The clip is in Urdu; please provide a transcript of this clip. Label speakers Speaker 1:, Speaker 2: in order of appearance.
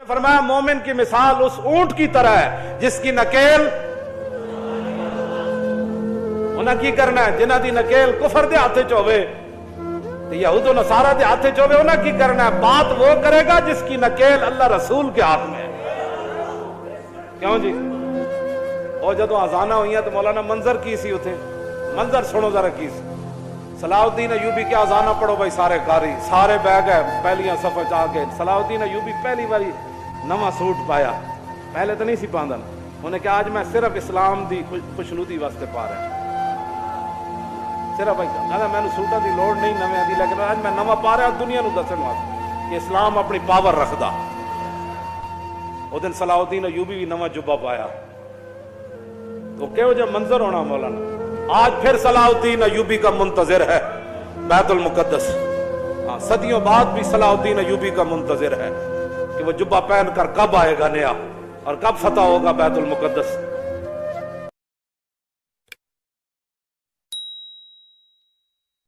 Speaker 1: فرمایا مومن کی مثال اس اونٹ کی طرح ہے جس کی نکیل انہاں کی کرنا ہے جنہ دی نکیل کفر دے ہاتھ چوے یہود و نصارہ دے ہاتھ چوے انہاں کی کرنا ہے بات وہ کرے گا جس کی نکیل اللہ رسول کے ہاتھ میں ہے کیوں جی اور جدو آزانہ ہوئی ہیں تو مولانا منظر کی سی ہوتے منظر سنو ذرا کی سی صلاح الدین ایوبی کے آزانہ پڑھو بھائی سارے قاری سارے بہ گئے پہلیاں صفحے چاہ کے صلاح الدین ایوبی پہلی باری نواں سوٹ پایا پہلے تو نہیں سی پاندن انہیں کہا آج میں صرف اسلام دی خوشنودی واسطے پا رہا صرف بھائی کہا میں نے سوٹا دی لوڑ نہیں نویں دی لیکن آج میں نواں پا رہا دنیا نو دسن واسطے کہ اسلام اپنی پاور رکھدا وہ دن صلاح الدین ایوبی بھی نواں جبہ پایا تو کہو جو منظر ہونا مولانا آج پھر صلاح الدین ایوبی کا منتظر ہے بیت المقدس صدیوں بعد بھی صلاح الدین ایوبی کا منتظر ہے کہ وہ جبہ پہن کر کب آئے گا نیا اور کب فتح ہوگا بیت المقدس